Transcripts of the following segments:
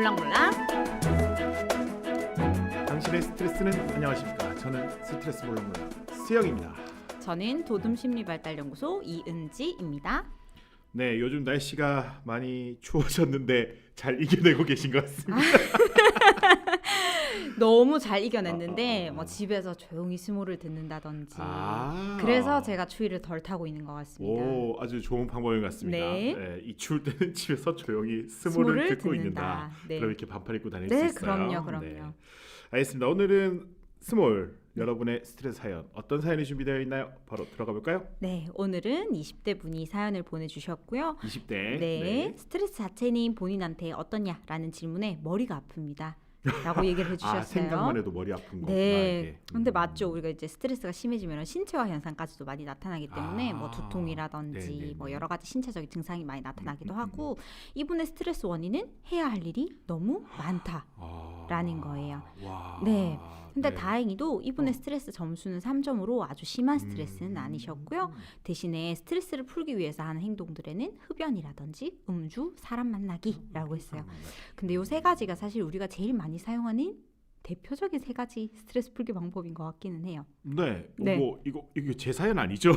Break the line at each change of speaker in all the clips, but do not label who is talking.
몰랑몰랑.
당신의 스트레스는 안녕하십니까? 저는 스트레스 몰랑몰랑 수영입니다.
저는 도둠심리발달연구소 이은지입니다.
네, 요즘 날씨가 많이 추워졌는데 잘 이겨내고 계신 것 같습니다.
너무 잘 이겨냈는데 뭐 집에서 조용히 스모를 듣는다든지 그래서 제가 추위를 덜 타고 있는 것 같습니다.
오, 아주 좋은 방법인 것 같습니다.
네.
네, 이 추울 때는 집에서 조용히 스모를 듣고 있는다.
네.
그럼 이렇게 반팔 입고 다닐
네,
수 있어요.
그럼요.
네. 알겠습니다. 오늘은 스몰 여러분의 스트레스 사연 어떤 사연이 준비되어 있나요? 바로 들어가 볼까요?
네, 오늘은 20대 분이 사연을 보내주셨고요.
20대.
네, 스트레스 자체는 본인한테 어떠냐라는 질문에 머리가 아픕니다. 라고 얘기를 해주셨어요.
생각만 해도 머리 아픈 거구나.
네. 근데 맞죠. 우리가 이제 스트레스가 심해지면 신체화 현상까지도 많이 나타나기 때문에 뭐 두통이라든지
네네네.
뭐 여러 가지 신체적인 증상이 많이 나타나기도 하고 이분의 스트레스 원인은 해야 할 일이 너무 많다라는 거예요.
와.
네. 근데
네.
다행히도 이분의 스트레스 점수는 3점으로 아주 심한 스트레스는 아니셨고요. 대신에 스트레스를 풀기 위해서 하는 행동들에는 흡연이라든지 음주, 사람 만나기라고 했어요. 근데 요 세 가지가 사실 우리가 제일 많이 사용하는 대표적인 세 가지 스트레스 풀기 방법인 것 같기는 해요.
네.
네.
뭐 이거 제 사연 아니죠?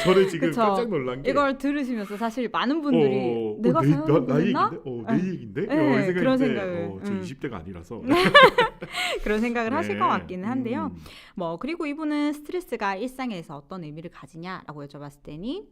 저는 지금
그쵸.
깜짝 놀란 게
이걸 들으시면서 사실 많은 분들이 내가 사연을
나
보냈나?
얘기인데? 내 얘기인데?
네, 그런 생각을.
저 20대가 아니라서
그런 생각을 하실
네.
것 같기는 한데요. 뭐 그리고 이분은 스트레스가 일상에서 어떤 의미를 가지냐라고 여쭤봤을 때니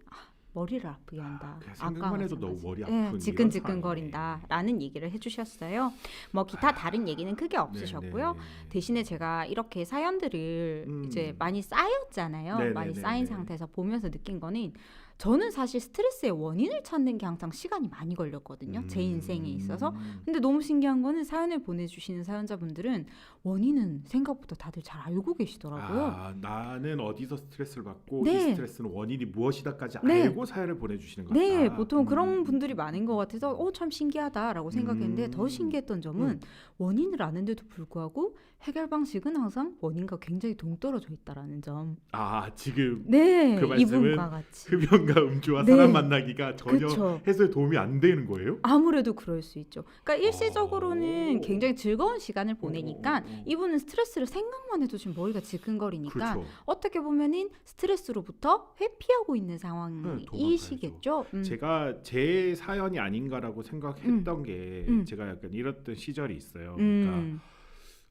머리를 아프게 한다.
그냥 생각만 해도 너무 머리 아픈 이런
지끈지끈거린다라는 얘기를 해주셨어요. 뭐 기타 다른 얘기는 크게 없으셨고요.
네네네.
대신에 제가 이렇게 사연들을 이제 많이 쌓였잖아요.
네네네네.
많이 쌓인 상태에서 보면서 느낀 거는 저는 사실 스트레스의 원인을 찾는 게 항상 시간이 많이 걸렸거든요. 제 인생에 있어서. 근데 너무 신기한 거는 사연을 보내주시는 사연자분들은 원인은 생각보다 다들 잘 알고 계시더라고요.
나는 어디서 스트레스를 받고
네.
이 스트레스는 원인이 무엇이다까지
네.
알고 사연을 보내주시는 것 같다.
네, 보통 그런 분들이 많은 것 같아서 참 신기하다라고 생각했는데 더 신기했던 점은 원인을 아는데도 불구하고 해결 방식은 항상 원인과 굉장히 동떨어져 있다라는 점.
지금
네,
그 말씀은
이분과 같이.
흡연과 음주와
네.
사람 만나기가 전혀
그쵸.
해소에 도움이 안 되는 거예요?
아무래도 그럴 수 있죠. 그러니까 일시적으로는 굉장히 즐거운 시간을 보내니까 이분은 스트레스를 생각만 해도 지금 머리가 지끈거리니까
그렇죠.
어떻게 보면은 스트레스로부터 회피하고 있는 상황이시겠죠.
제가 제 사연이 아닌가라고 생각했던 게 제가 약간 이랬던 시절이 있어요. 그러니까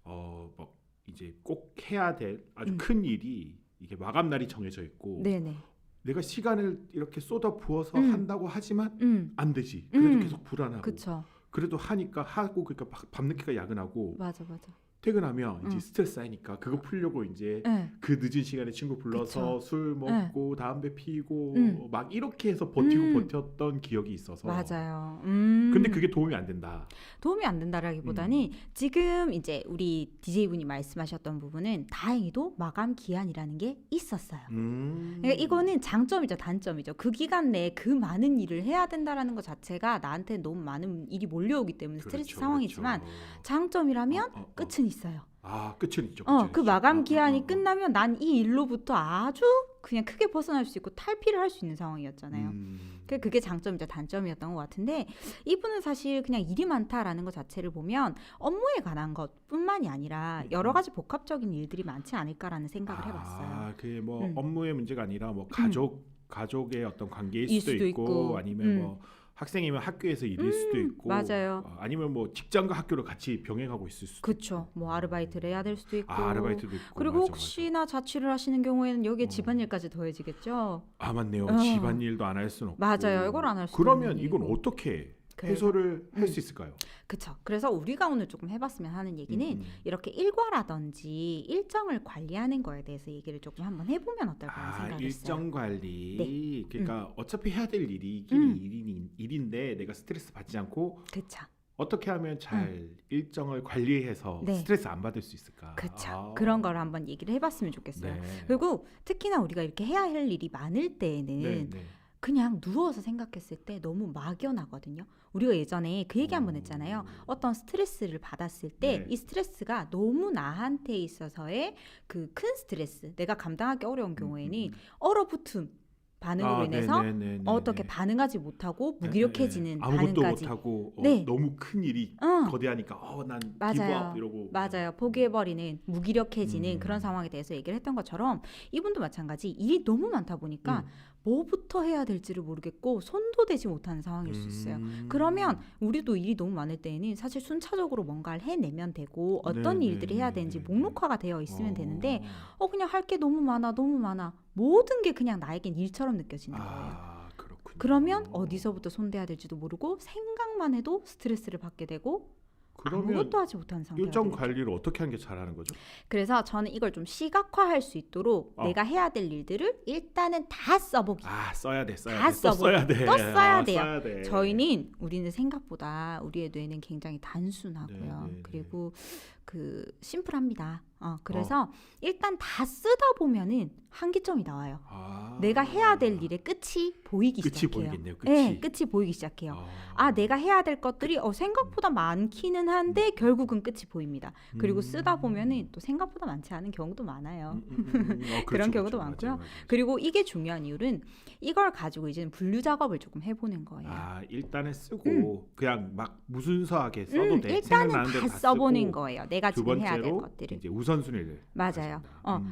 뭐 이제 꼭 해야 될 아주 큰 일이 이게 마감 날이 정해져 있고
네네.
내가 시간을 이렇게 쏟아 부어서 한다고 하지만 안 되지. 그래도 계속 불안하고.
그쵸.
그래도 하니까 하고 그러니까 밤늦게가 야근하고
맞아.
퇴근하면 이제 스트레스 쌓이니까 그거 풀려고 이제
네.
그 늦은 시간에 친구 불러서
그쵸.
술 먹고 담배 피고 막 이렇게 해서 버텼던 기억이 있어서
맞아요.
근데 그게 도움이 안 된다.
도움이 안 된다라기보다는 지금 이제 우리 DJ분이 말씀하셨던 부분은 다행히도 마감 기한이라는 게 있었어요. 그러니까 이거는 장점이죠, 단점이죠. 그 기간 내에 그 많은 일을 해야 된다라는 것 자체가 나한테 너무 많은 일이 몰려오기 때문에 스트레스 상황이지만 장점이라면 끝은 있어요.
끝은 있죠.
그 마감 기한이 끝나면 난 이 일로부터 아주 그냥 크게 벗어날 수 있고 탈피를 할 수 있는 상황이었잖아요. 그게 장점이자 단점이었던 것 같은데 이분은 사실 그냥 일이 많다라는 것 자체를 보면 업무에 관한 것뿐만이 아니라 여러 가지 복합적인 일들이 많지 않을까라는 생각을 해봤어요.
그게 뭐 업무의 문제가 아니라 뭐 가족의 어떤 관계일 수도 있고 아니면 뭐 학생이면 학교에서 일일 수도 있고
맞아요.
아니면 뭐 직장과 학교를 같이 병행하고 있을 수도
그렇죠. 뭐 아르바이트를 해야 될 수도 있고
아르바이트도 있고
그리고
맞아.
혹시나 자취를 하시는 경우에는 여기에 집안일까지 더해지겠죠.
맞네요. 집안일도 안 할 수는 없고
맞아요. 이걸 안 할 수
그러면 이건 어떻게 해소를 할 수 있을까요?
그렇죠. 그래서 우리가 오늘 조금 해봤으면 하는 얘기는 이렇게 일과라든지 일정을 관리하는 거에 대해서 얘기를 조금 한번 해보면 어떨까 생각했어요.
일정 관리.
네.
그러니까 어차피 해야 될 일이 일인데 내가 스트레스 받지 않고
그렇죠.
어떻게 하면 잘 일정을 관리해서
네.
스트레스 안 받을 수 있을까?
그렇죠. 그런 걸 한번 얘기를 해봤으면 좋겠어요.
네.
그리고 특히나 우리가 이렇게 해야 할 일이 많을 때에는 그냥 누워서 생각했을 때 너무 막연하거든요. 우리가 예전에 그 얘기 한번 했잖아요. 어떤 스트레스를 받았을 때 이 스트레스가 너무 나한테 있어서의 그 큰 스트레스, 내가 감당하기 어려운 경우에는 얼어붙음, 반응으로 인해서 어떻게 반응하지 못하고 무기력해지는
아무것도
반응까지.
못하고
네.
너무 큰 일이 거대하니까 난
맞아요.
기브업 이러고
맞아요. 포기해버리는 무기력해지는 그런 상황에 대해서 얘기를 했던 것처럼 이분도 마찬가지 일이 너무 많다 보니까 뭐부터 해야 될지를 모르겠고 손도 대지 못하는 상황일 수 있어요. 그러면 우리도 일이 너무 많을 때에는 사실 순차적으로 뭔가를 해내면 되고 어떤 일들이 해야 되는지 목록화가 되어 있으면 되는데 그냥 할 게 너무 많아 모든 게 그냥 나에겐 일처럼 느껴지는 거예요.
그렇군요.
그러면 어디서부터 손대야 될지도 모르고 생각만 해도 스트레스를 받게 되고 아무것도 하지 못하는 상태가
일정
되겠죠.
관리를 어떻게 하는 게 잘하는 거죠?
그래서 저는 이걸 좀 시각화할 수 있도록 내가 해야 될 일들을 일단은 다 써보기.
써야 돼.
다
또 써야 돼.
또 써야 돼요.
써야 돼.
우리는 생각보다 우리의 뇌는 굉장히 단순하고요.
네.
그리고 심플합니다. 그래서 일단 다 쓰다 보면은 한계점이 나와요. 내가 해야 될 일의 끝이 보이기 시작해요.
보이겠네요.
네, 끝이 보이기 시작해요. 내가 해야 될 것들이 생각보다 많기는 한데 결국은 끝이 보입니다. 그리고 쓰다 보면은 또 생각보다 많지 않은 경우도 많아요. 그런 경우도 많고요.
맞아요.
그리고 이게 중요한 이유는 이걸 가지고 이제 분류 작업을 조금 해보는 거예요.
일단은 쓰고 그냥 막 무순서하게 써도 돼.
일단은 다 써보는 거예요. 내가
두
지금 해야 될
번째로
것들을.
이제 우선순위를
맞아요.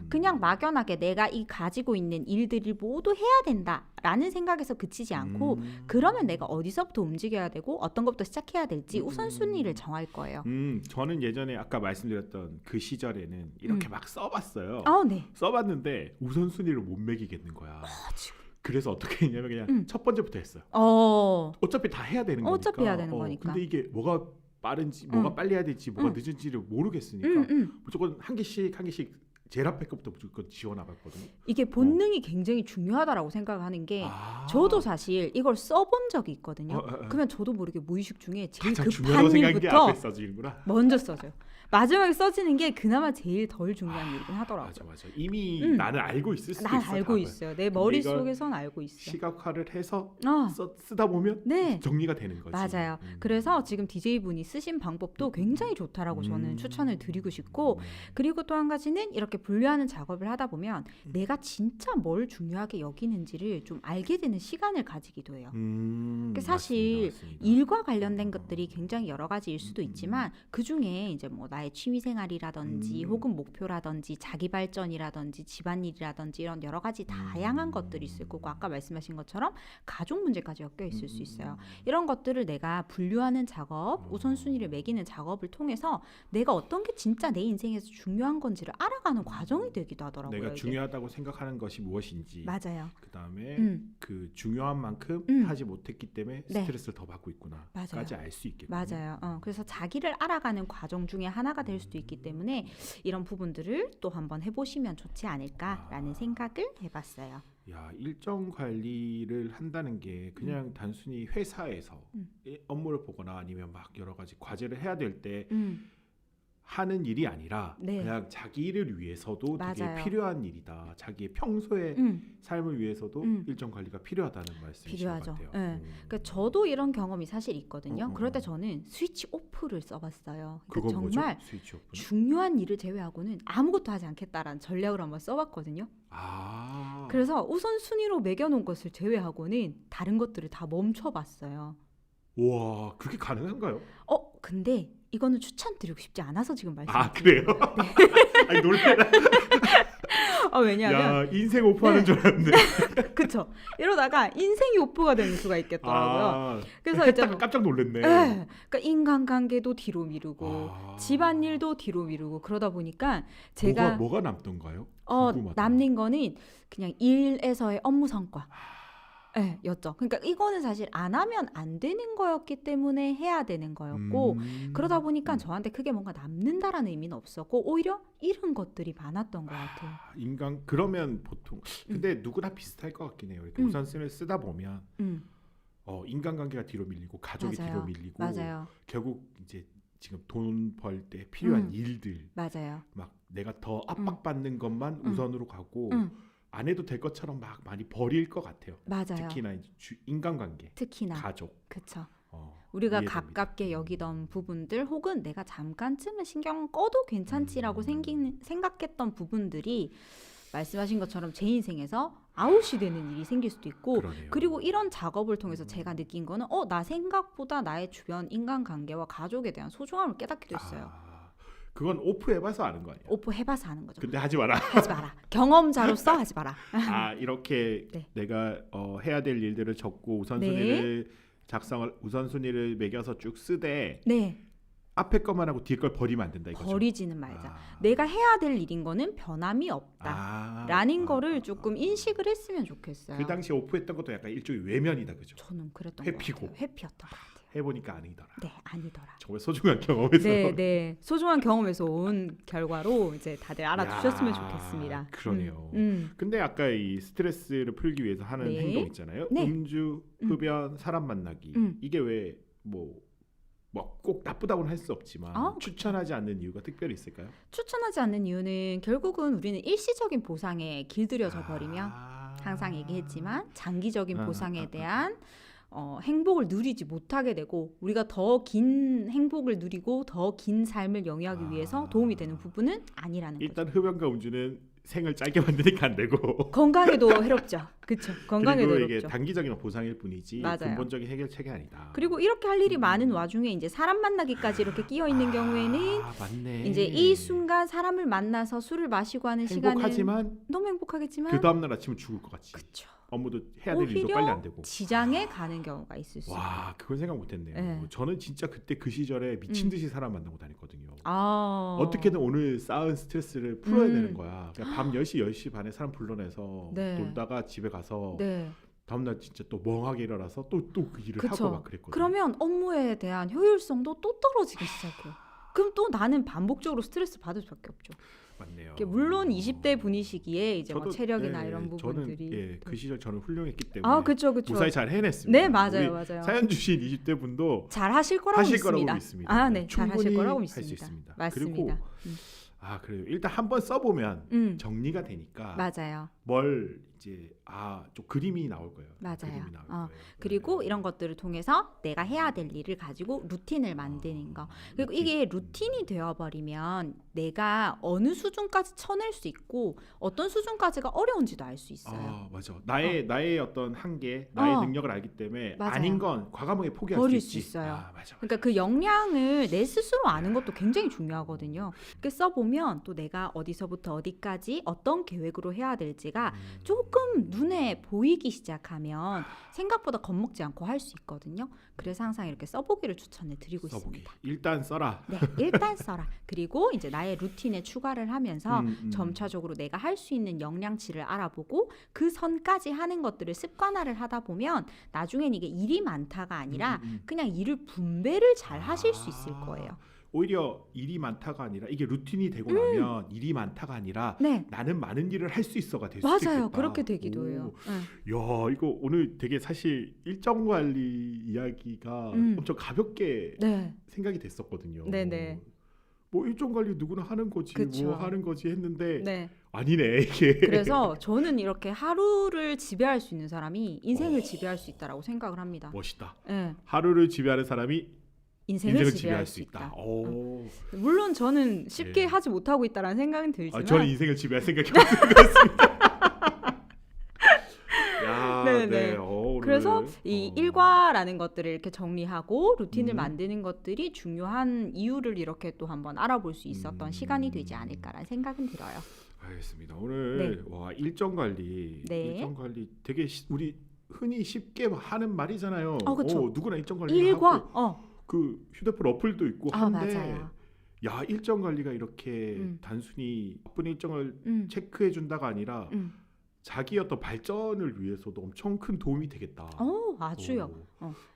그냥 막연하게 내가 이 가지고 있는 일들을 모두 해야 된다라는 생각에서 그치지 않고 그러면 내가 어디서부터 움직여야 되고 어떤 것부터 시작해야 될지 우선순위를 정할 거예요.
저는 예전에 아까 말씀드렸던 그 시절에는 이렇게 막 써봤어요.
네.
써봤는데 우선순위를 못 매기겠는 거야. 그래서 어떻게 했냐면 그냥 첫 번째부터 했어요. 어차피 다 해야 되는 거니까.
어차피 해야 되는 거니까.
근데 이게 뭐가 빠른지, 뭐가 빨리 해야 될지, 뭐가 늦은지를 모르겠으니까 무조건 한 개씩 제일 앞에 것부터 무조건 지워나갔거든요.
이게 본능이 굉장히 중요하다라고 생각하는 게 저도 사실 이걸 써본 적이 있거든요. 그러면 저도 모르게 무의식 중에 제일 급한 일부터
앞에 써지는구나.
먼저 써져요. 마지막에 써지는 게 그나마 제일 덜 중요한 일이긴 하더라고요.
맞아. 이미 나는 알고 있을 수도 있어.
난 알고 있어요. 내 머릿속에선 알고 있어.
시각화를 해서 쓰다 보면
네.
정리가 되는 거지.
맞아요. 그래서 지금 DJ분이 쓰신 방법도 굉장히 좋다라고 저는 추천을 드리고 싶고 그리고 또 한 가지는 이렇게 분류하는 작업을 하다 보면 내가 진짜 뭘 중요하게 여기는지를 좀 알게 되는 시간을 가지기도 해요. 사실
맞습니다.
일과 관련된 것들이 굉장히 여러 가지일 수도 있지만 그중에 이제 뭐 나의 취미 생활이라든지 혹은 목표라든지 자기 발전이라든지 집안일이라든지 이런 여러 가지 다양한 것들이 있을 거고 아까 말씀하신 것처럼 가족 문제까지 엮여 있을 수 있어요. 이런 것들을 내가 분류하는 작업, 우선순위를 매기는 작업을 통해서 내가 어떤 게 진짜 내 인생에서 중요한 건지를 알아가는 과정이 되기도 하더라고요.
내가
이게.
중요하다고 생각하는 것이 무엇인지
맞아요.
그다음에 그 중요한 만큼 하지 못했기 때문에 스트레스를 더 받고 있구나까지 알 수 있겠군요.
맞아요. 그래서 자기를 알아가는 과정 중에 하나가 될 수도 있기 때문에 이런 부분들을 또 한번 해보시면 좋지 않을까라는 생각을 해봤어요.
일정 관리를 한다는 게 그냥 단순히 회사에서 업무를 보거나 아니면 막 여러 가지 과제를 해야 될 때 하는 일이 아니라 그냥 자기를 위해서도
맞아요.
되게 필요한 일이다. 자기의 평소의 삶을 위해서도 일정 관리가 필요하다는 말씀이신 것 같아요.
그러니까 저도 이런 경험이 사실 있거든요. 그럴 때 저는 스위치 오프를 써봤어요. 그러니까 정말
뭐죠? 스위치 오프는?
중요한 일을 제외하고는 아무것도 하지 않겠다라는 전략을 한번 써봤거든요. 그래서 우선순위로 매겨놓은 것을 제외하고는 다른 것들을 다 멈춰봤어요.
와, 그게 가능한가요?
근데 이거는 추천드리고 싶지 않아서 지금 말씀드려요.
그래요? 아니 놀래라.
왜냐하면
인생 오프하는 줄 알았는데.
그쵸. 이러다가 인생이 오프가 되는 수가 있겠더라고요. 그래서 이제
깜짝 놀랐네.
그러니까 인간관계도 뒤로 미루고 집안일도 뒤로 미루고 그러다 보니까 제가
뭐가 남던가요?
남는 거는 그냥 일에서의 업무 성과. 였죠. 그러니까 이거는 사실 안 하면 안 되는 거였기 때문에 해야 되는 거였고 그러다 보니까 저한테 크게 뭔가 남는다라는 의미는 없었고 오히려 잃은 것들이 많았던 것 같아요.
그러면 보통 근데 누구나 비슷할 것 같긴 해요. 이렇게 우선순위를 쓰다 보면 인간관계가 뒤로 밀리고 가족이 뒤로 밀리고 결국 이제 지금 돈 벌 때 필요한 일들 막 내가 더 압박받는 것만 우선으로 가고 안 해도 될 것처럼 막 많이 버릴 것 같아요. 특히나 인간관계, 특히나 가족.
그렇죠. 우리가 가깝게 여기던 부분들 혹은 내가 잠깐쯤은 신경 꺼도 괜찮지라고 생각했던 부분들이 말씀하신 것처럼 제 인생에서 아웃이 되는 일이 생길 수도 있고
그러네요.
그리고 이런 작업을 통해서 제가 느낀 거는 나 생각보다 나의 주변 인간관계와 가족에 대한 소중함을 깨닫기도 했어요.
그건 오프해봐서 아는 거 아니야?
오프해봐서 하는 거죠.
근데 하지 마라.
하지 마라. 경험자로서 하지 마라.
이렇게
네.
내가 해야 될 일들을 적고 우선순위를 우선순위를 매겨서 쭉 쓰되
네.
앞에 것만 하고 뒤에 걸 버리면 안 된다 이거죠.
버리지는 말자. 내가 해야 될 일인 거는 변함이 없다. 라는 거를 조금 인식을 했으면 좋겠어요.
그 당시 오프했던 것도 약간 일종의 외면이다, 그죠?
저는 그랬던
회피고.
것 같아요. 회피였던 것 같아요.
해보니까 아니더라.
네, 아니더라.
정말 소중한 경험에서.
네. 소중한 경험에서 온 결과로 이제 다들 알아두셨으면 좋겠습니다.
그러네요. 근데 아까 이 스트레스를 풀기 위해서 하는
네.
행동 있잖아요.
네.
음주, 흡연, 사람 만나기. 이게 왜 꼭 나쁘다고는 할 수 없지만 추천하지 않는 이유가 특별히 있을까요?
추천하지 않는 이유는 결국은 우리는 일시적인 보상에 길들여져 버리면 항상 얘기했지만 장기적인 보상에 대한 행복을 누리지 못하게 되고 우리가 더 긴 행복을 누리고 더 긴 삶을 영위하기 위해서 도움이 되는 부분은 아니라는
일단
거죠.
흡연과 음주는 생을 짧게 만드니까 안 되고
건강에도 해롭죠. 그렇죠. 건강에도
그리고 이게
해롭죠.
단기적인 보상일 뿐이지
맞아요.
근본적인 해결책이 아니다.
그리고 이렇게 할 일이 많은 와중에 이제 사람 만나기까지 이렇게 끼어 있는 경우에는
맞네.
이제 이 순간 사람을 만나서 술을 마시고 하는
행복하지만
시간은 너무 행복하겠지만
그 다음 날 아침은 죽을 것 같이.
그쵸.
업무도 해야 될 일도 빨리 안 되고.
지장에 가는 경우가 있을 수 있어요.
와, 그건 생각 못했네요.
네.
저는 진짜 그때 그 시절에 미친 듯이 사람 만나고 다녔거든요. 어떻게든 오늘 쌓은 스트레스를 풀어야 되는 거야. 그냥 밤 10시, 10시 반에 사람 불러내서
네.
놀다가 집에 가서
네.
다음날 진짜 또 멍하게 일어나서 또 그 일을
그쵸.
하고 막 그랬거든요.
그러면 업무에 대한 효율성도 또 떨어지기 시작해요. 그럼 또 나는 반복적으로 스트레스 받을 수밖에 없죠.
맞네요.
물론 20대 분이시기에 이제 뭐 체력이나
네,
이런 부분들이
저는 그 시절 저는 훌륭했기 때문에
그렇죠.
무사히 잘 해냈습니다.
네, 맞아요.
사연 주신 20대 분도
잘 하실 거라고 믿습니다.
믿습니다.
네, 잘 하실 거라고
할 수
믿습니다.
있습니다.
맞습니다.
그리고 그래요. 일단 한번 써보면 정리가 되니까
맞아요.
뭘 이제 좀 그림이 나올 거예요.
맞아요.
그림이 나올 거예요.
그리고 이런 것들을 통해서 내가 해야 될 일을 가지고 루틴을 만드는 거. 그리고 이게 루틴이 되어버리면 내가 어느 수준까지 쳐낼 수 있고 어떤 수준까지가 어려운지도 알 수 있어요.
맞아. 나의 어떤 한계, 나의 능력을 알기 때문에
맞아요.
아닌 건 과감하게 포기할
버릴
수
수
있지.
있어요.
맞아.
그러니까 그 역량을 내 스스로 아는 것도 굉장히 중요하거든요. 그 써보면 또 내가 어디서부터 어디까지 어떤 계획으로 해야 될지가 조금 눈에 보이기 시작하면 생각보다 겁먹지 않고 할 수 있거든요. 그래서 항상 이렇게 써보기를 추천해 드리고 있습니다.
일단 써라.
네, 일단 써라. 그리고 이제 나의 루틴에 추가를 하면서 점차적으로 내가 할 수 있는 역량치를 알아보고 그 선까지 하는 것들을 습관화를 하다 보면 나중엔 이게 일이 많다가 아니라 그냥 일을 분배를 잘 하실 수 있을 거예요.
오히려 일이 많다가 아니라 이게 루틴이 되고 나면 일이 많다가 아니라 나는 많은 일을 할 수 있어가 될 수도 있겠다.
맞아요. 그렇게 되기도 해요.
야, 이거 오늘 되게 사실 일정 관리 이야기가 엄청 가볍게 생각이 됐었거든요.
네네.
뭐 일정 관리 누구나 하는 거지,
그쵸.
뭐 하는 거지 했는데
네.
아니네 이게.
그래서 저는 이렇게 하루를 지배할 수 있는 사람이 인생을 지배할 수 있다라고 생각을 합니다.
멋있다.
네.
하루를 지배하는 사람이 인생을 지배할 수 있다.
물론 저는 쉽게 하지 못하고 있다라는 생각은 들지만
저는 인생을 지배할 생각이 없는 것 같습니다. 야,
네. 그래서 이 일과라는 것들을 이렇게 정리하고 루틴을 만드는 것들이 중요한 이유를 이렇게 또 한번 알아볼 수 있었던 시간이 되지 않을까라는 생각은 들어요.
알겠습니다. 오늘 일정 관리 되게 우리 흔히 쉽게 맞는 말이잖아요.
그렇죠.
누구나 일정 관리
일과
하고 그 휴대폰 어플도 있고 한데
맞아요.
야, 일정 관리가 이렇게 단순히 바쁜 일정을 체크해 준다가 아니라 자기 어떤 발전을 위해서도 엄청 큰 도움이 되겠다.
아주요.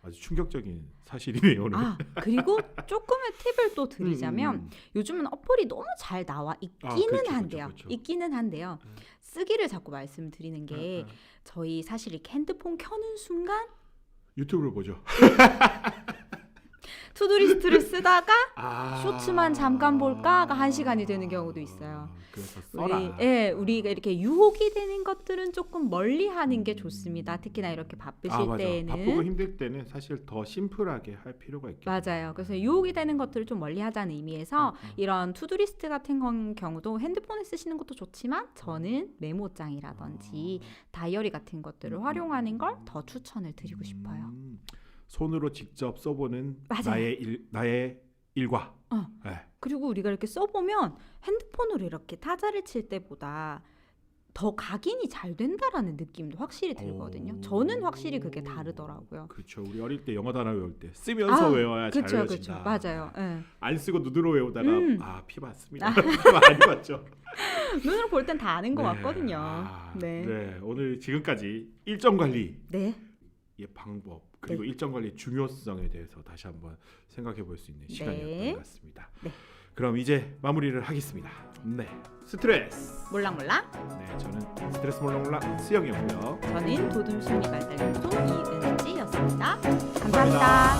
아주 충격적인 사실이네요. 오늘.
그리고 조금의 팁을 또 드리자면 요즘은 어플이 너무 잘 나와 있기는 한데요. 있기는 한데요. 쓰기를 자꾸 말씀드리는 게 저희 사실 이렇게 핸드폰 켜는 순간
유튜브를 보죠.
투두리스트를 쓰다가
아.
쇼츠만 잠깐 볼까가 1시간이 되는 경우도 있어요.
그래서 써라.
우리가 이렇게 유혹이 되는 것들은 조금 멀리하는 게 좋습니다. 특히나 이렇게 바쁘실
맞아.
때에는.
바쁘고 힘들 때는 사실 더 심플하게 할 필요가 있겠네요.
맞아요. 그래서 유혹이 되는 것들을 좀 멀리하자는 의미에서 이런 투두리스트 같은 경우도 핸드폰에 쓰시는 것도 좋지만 저는 메모장이라든지 다이어리 같은 것들을 활용하는 걸 더 추천을 드리고 싶어요.
손으로 직접 써보는
맞아요.
나의 일과. 네.
그리고 우리가 이렇게 써보면 핸드폰으로 이렇게 타자를 칠 때보다 더 각인이 잘 된다라는 느낌도 확실히 들거든요. 저는 확실히 그게 다르더라고요.
그렇죠. 우리 어릴 때 영어 단어 외울 때 쓰면서 외워야 잘 외워진다.
그렇죠. 맞아요. 네.
안 쓰고 눈으로 외우다가 피 봤습니다. 많이 봤죠.
눈으로 볼 땐 다 아는 것 같거든요.
네. 오늘 지금까지 일정 관리의
네.
방법 그리고 일정 관리 중요성에 대해서 다시 한번 생각해 볼 수 있는 시간이었던 것 같습니다.
네.
그럼 이제 마무리를 하겠습니다. 네. 스트레스.
몰랑몰랑.
네, 저는 스트레스 몰랑몰랑 수영이었고요.
저는 도둠 심리 발달 연구소 이은지였습니다. 감사합니다.